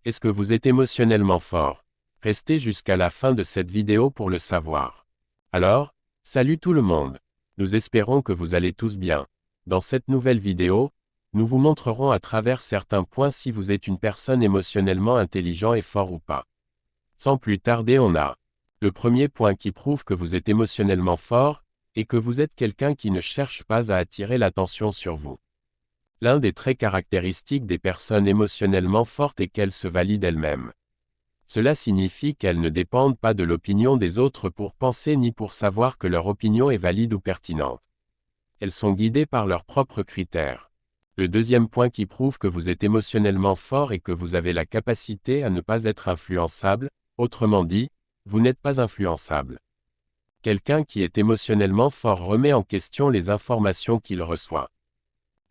Est-ce que vous êtes émotionnellement fort? Restez jusqu'à la fin de cette vidéo pour le savoir. Alors, salut tout le monde. Nous espérons que vous allez tous bien. Dans cette nouvelle vidéo, nous vous montrerons à travers certains points si vous êtes une personne émotionnellement intelligente et fort ou pas. Sans plus tarder, on a le premier point qui prouve que vous êtes émotionnellement fort, et que vous êtes quelqu'un qui ne cherche pas à attirer l'attention sur vous. L'un des traits caractéristiques des personnes émotionnellement fortes est qu'elles se valident elles-mêmes. Cela signifie qu'elles ne dépendent pas de l'opinion des autres pour penser ni pour savoir que leur opinion est valide ou pertinente. Elles sont guidées par leurs propres critères. Le deuxième point qui prouve que vous êtes émotionnellement fort et que vous avez la capacité à ne pas être influençable, autrement dit, vous n'êtes pas influençable. Quelqu'un qui est émotionnellement fort remet en question les informations qu'il reçoit.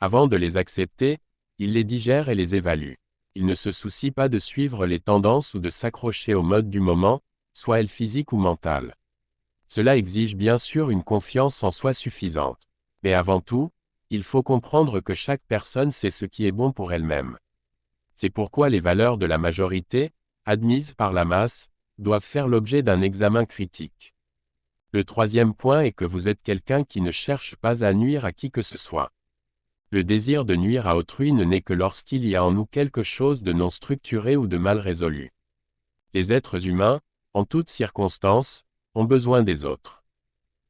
Avant de les accepter, il les digère et les évalue. Il ne se soucie pas de suivre les tendances ou de s'accrocher aux modes du moment, soit elles physiques ou mentales. Cela exige bien sûr une confiance en soi suffisante. Mais avant tout, il faut comprendre que chaque personne sait ce qui est bon pour elle-même. C'est pourquoi les valeurs de la majorité, admises par la masse, doivent faire l'objet d'un examen critique. Le troisième point est que vous êtes quelqu'un qui ne cherche pas à nuire à qui que ce soit. Le désir de nuire à autrui ne naît que lorsqu'il y a en nous quelque chose de non structuré ou de mal résolu. Les êtres humains, en toutes circonstances, ont besoin des autres.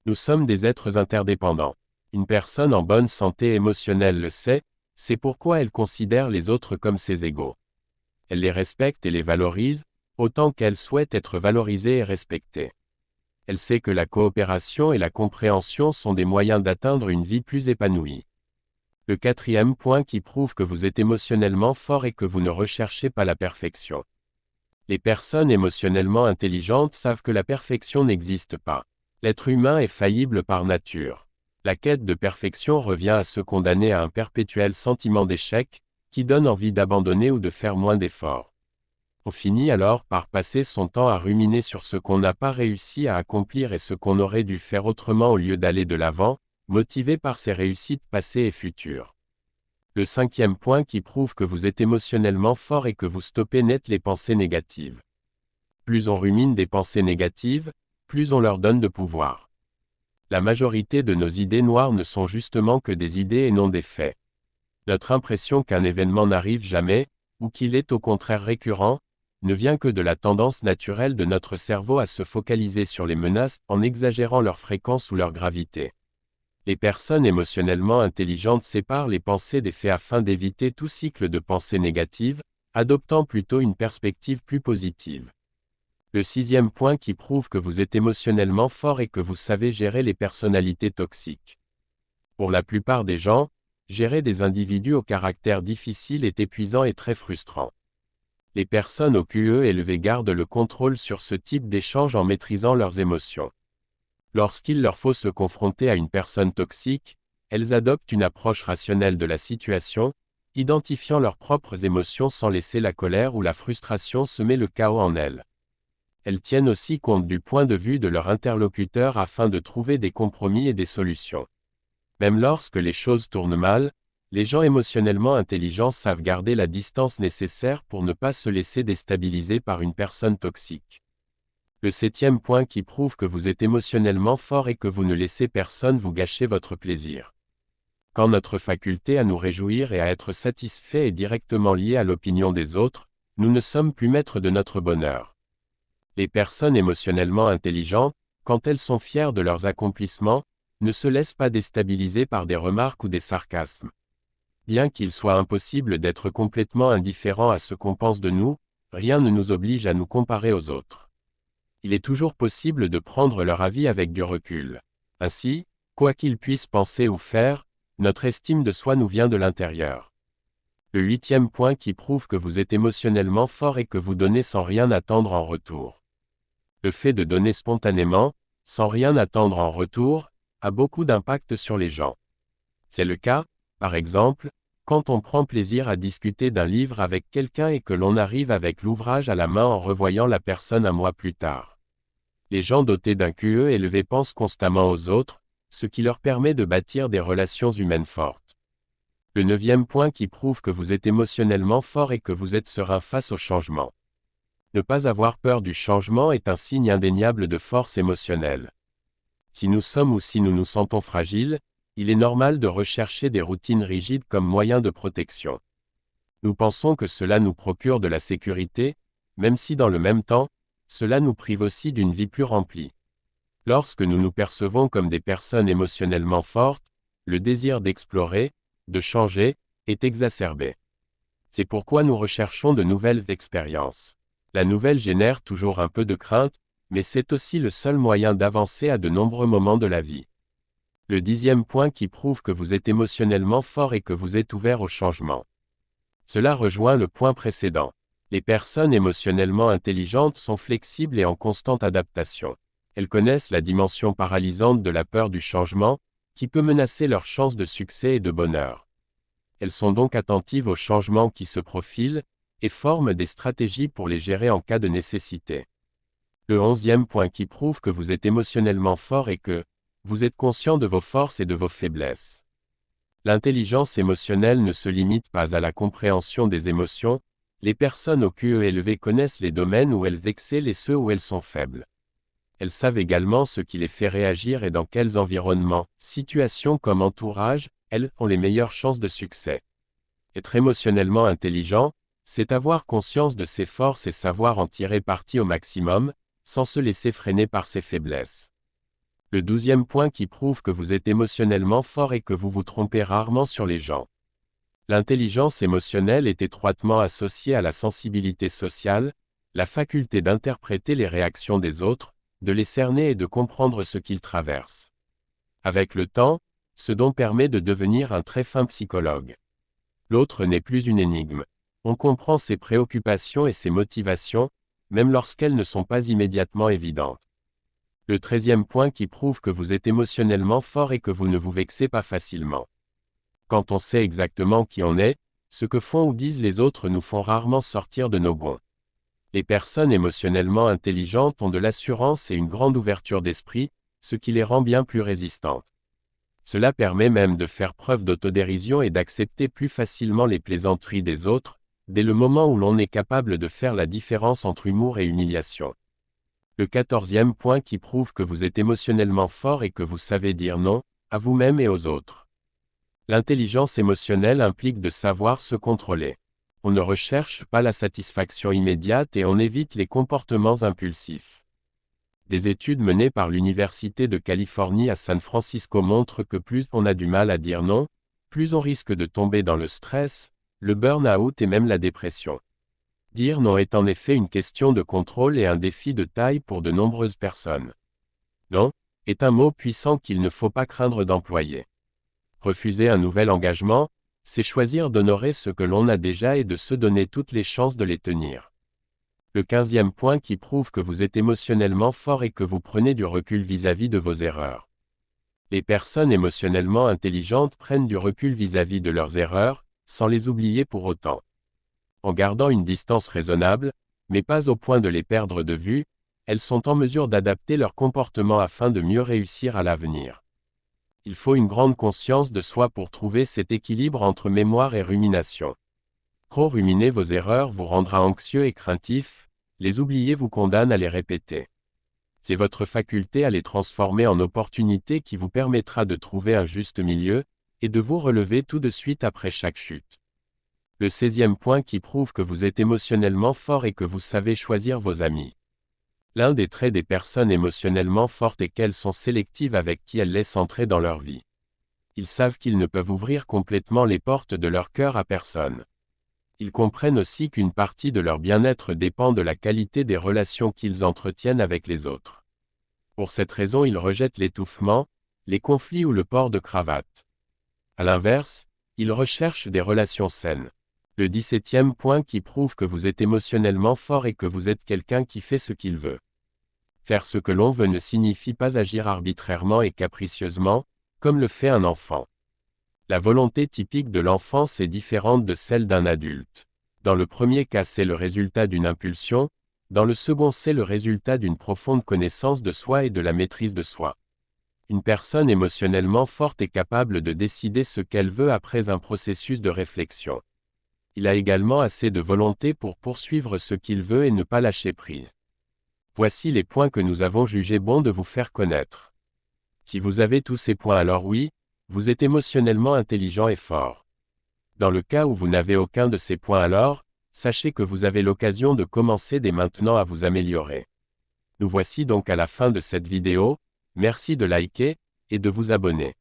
Nous sommes des êtres interdépendants. Une personne en bonne santé émotionnelle le sait, c'est pourquoi elle considère les autres comme ses égaux. Elle les respecte et les valorise, autant qu'elle souhaite être valorisée et respectée. Elle sait que la coopération et la compréhension sont des moyens d'atteindre une vie plus épanouie. Le quatrième point qui prouve que vous êtes émotionnellement fort et que vous ne recherchez pas la perfection. Les personnes émotionnellement intelligentes savent que la perfection n'existe pas. L'être humain est faillible par nature. La quête de perfection revient à se condamner à un perpétuel sentiment d'échec, qui donne envie d'abandonner ou de faire moins d'efforts. On finit alors par passer son temps à ruminer sur ce qu'on n'a pas réussi à accomplir et ce qu'on aurait dû faire autrement au lieu d'aller de l'avant, motivé par ses réussites passées et futures. Le cinquième point qui prouve que vous êtes émotionnellement fort et que vous stoppez net les pensées négatives. Plus on rumine des pensées négatives, plus on leur donne de pouvoir. La majorité de nos idées noires ne sont justement que des idées et non des faits. Notre impression qu'un événement n'arrive jamais, ou qu'il est au contraire récurrent, ne vient que de la tendance naturelle de notre cerveau à se focaliser sur les menaces en exagérant leur fréquence ou leur gravité. Les personnes émotionnellement intelligentes séparent les pensées des faits afin d'éviter tout cycle de pensées négatives, adoptant plutôt une perspective plus positive. Le sixième point qui prouve que vous êtes émotionnellement fort et que vous savez gérer les personnalités toxiques. Pour la plupart des gens, gérer des individus au caractère difficile est épuisant et très frustrant. Les personnes au QE élevé gardent le contrôle sur ce type d'échange en maîtrisant leurs émotions. Lorsqu'il leur faut se confronter à une personne toxique, elles adoptent une approche rationnelle de la situation, identifiant leurs propres émotions sans laisser la colère ou la frustration semer le chaos en elles. Elles tiennent aussi compte du point de vue de leur interlocuteur afin de trouver des compromis et des solutions. Même lorsque les choses tournent mal, les gens émotionnellement intelligents savent garder la distance nécessaire pour ne pas se laisser déstabiliser par une personne toxique. Le septième point qui prouve que vous êtes émotionnellement fort et que vous ne laissez personne vous gâcher votre plaisir. Quand notre faculté à nous réjouir et à être satisfait est directement liée à l'opinion des autres, nous ne sommes plus maîtres de notre bonheur. Les personnes émotionnellement intelligentes, quand elles sont fières de leurs accomplissements, ne se laissent pas déstabiliser par des remarques ou des sarcasmes. Bien qu'il soit impossible d'être complètement indifférent à ce qu'on pense de nous, rien ne nous oblige à nous comparer aux autres. Il est toujours possible de prendre leur avis avec du recul. Ainsi, quoi qu'ils puissent penser ou faire, notre estime de soi nous vient de l'intérieur. Le huitième point qui prouve que vous êtes émotionnellement fort et que vous donnez sans rien attendre en retour. Le fait de donner spontanément, sans rien attendre en retour, a beaucoup d'impact sur les gens. C'est le cas, par exemple, quand on prend plaisir à discuter d'un livre avec quelqu'un et que l'on arrive avec l'ouvrage à la main en revoyant la personne un mois plus tard. Les gens dotés d'un QE élevé pensent constamment aux autres, ce qui leur permet de bâtir des relations humaines fortes. Le 9e point qui prouve que vous êtes émotionnellement fort et que vous êtes serein face au changement. Ne pas avoir peur du changement est un signe indéniable de force émotionnelle. Si nous sommes ou si nous nous sentons fragiles, il est normal de rechercher des routines rigides comme moyen de protection. Nous pensons que cela nous procure de la sécurité, même si dans le même temps, cela nous prive aussi d'une vie plus remplie. Lorsque nous nous percevons comme des personnes émotionnellement fortes, le désir d'explorer, de changer, est exacerbé. C'est pourquoi nous recherchons de nouvelles expériences. La nouvelle génère toujours un peu de crainte, mais c'est aussi le seul moyen d'avancer à de nombreux moments de la vie. Le 10e point qui prouve que vous êtes émotionnellement fort et que vous êtes ouvert au changement. Cela rejoint le point précédent. Les personnes émotionnellement intelligentes sont flexibles et en constante adaptation. Elles connaissent la dimension paralysante de la peur du changement, qui peut menacer leurs chances de succès et de bonheur. Elles sont donc attentives aux changements qui se profilent, et forment des stratégies pour les gérer en cas de nécessité. Le 11e point qui prouve que vous êtes émotionnellement fort est que vous êtes conscient de vos forces et de vos faiblesses. L'intelligence émotionnelle ne se limite pas à la compréhension des émotions, les personnes au QE élevé connaissent les domaines où elles excellent et ceux où elles sont faibles. Elles savent également ce qui les fait réagir et dans quels environnements, situations comme entourage, elles ont les meilleures chances de succès. Être émotionnellement intelligent, c'est avoir conscience de ses forces et savoir en tirer parti au maximum, sans se laisser freiner par ses faiblesses. Le 12e point qui prouve que vous êtes émotionnellement fort et que vous vous trompez rarement sur les gens. L'intelligence émotionnelle est étroitement associée à la sensibilité sociale, la faculté d'interpréter les réactions des autres, de les cerner et de comprendre ce qu'ils traversent. Avec le temps, ce don permet de devenir un très fin psychologue. L'autre n'est plus une énigme. On comprend ses préoccupations et ses motivations, même lorsqu'elles ne sont pas immédiatement évidentes. Le 13e point qui prouve que vous êtes émotionnellement fort et que vous ne vous vexez pas facilement. Quand on sait exactement qui on est, ce que font ou disent les autres nous font rarement sortir de nos gonds. Les personnes émotionnellement intelligentes ont de l'assurance et une grande ouverture d'esprit, ce qui les rend bien plus résistantes. Cela permet même de faire preuve d'autodérision et d'accepter plus facilement les plaisanteries des autres, dès le moment où l'on est capable de faire la différence entre humour et humiliation. Le 14e point qui prouve que vous êtes émotionnellement fort et que vous savez dire non, à vous-même et aux autres. L'intelligence émotionnelle implique de savoir se contrôler. On ne recherche pas la satisfaction immédiate et on évite les comportements impulsifs. Des études menées par l'Université de Californie à San Francisco montrent que plus on a du mal à dire non, plus on risque de tomber dans le stress, le burn-out et même la dépression. Dire non est en effet une question de contrôle et un défi de taille pour de nombreuses personnes. Non est un mot puissant qu'il ne faut pas craindre d'employer. Refuser un nouvel engagement, c'est choisir d'honorer ce que l'on a déjà et de se donner toutes les chances de les tenir. Le 15e point qui prouve que vous êtes émotionnellement fort et que vous prenez du recul vis-à-vis de vos erreurs. Les personnes émotionnellement intelligentes prennent du recul vis-à-vis de leurs erreurs, sans les oublier pour autant. En gardant une distance raisonnable, mais pas au point de les perdre de vue, elles sont en mesure d'adapter leur comportement afin de mieux réussir à l'avenir. Il faut une grande conscience de soi pour trouver cet équilibre entre mémoire et rumination. Trop ruminer vos erreurs vous rendra anxieux et craintif, les oublier vous condamne à les répéter. C'est votre faculté à les transformer en opportunités qui vous permettra de trouver un juste milieu, et de vous relever tout de suite après chaque chute. Le 16e point qui prouve que vous êtes émotionnellement fort et que vous savez choisir vos amis. L'un des traits des personnes émotionnellement fortes est qu'elles sont sélectives avec qui elles laissent entrer dans leur vie. Ils savent qu'ils ne peuvent ouvrir complètement les portes de leur cœur à personne. Ils comprennent aussi qu'une partie de leur bien-être dépend de la qualité des relations qu'ils entretiennent avec les autres. Pour cette raison, ils rejettent l'étouffement, les conflits ou le port de cravate. À l'inverse, ils recherchent des relations saines. Le 17e point qui prouve que vous êtes émotionnellement fort et que vous êtes quelqu'un qui fait ce qu'il veut. Faire ce que l'on veut ne signifie pas agir arbitrairement et capricieusement, comme le fait un enfant. La volonté typique de l'enfance est différente de celle d'un adulte. Dans le premier cas, c'est le résultat d'une impulsion, dans le second, c'est le résultat d'une profonde connaissance de soi et de la maîtrise de soi. Une personne émotionnellement forte est capable de décider ce qu'elle veut après un processus de réflexion. Il a également assez de volonté pour poursuivre ce qu'il veut et ne pas lâcher prise. Voici les points que nous avons jugé bon de vous faire connaître. Si vous avez tous ces points, alors oui, vous êtes émotionnellement intelligent et fort. Dans le cas où vous n'avez aucun de ces points, alors, sachez que vous avez l'occasion de commencer dès maintenant à vous améliorer. Nous voici donc à la fin de cette vidéo, merci de liker et de vous abonner.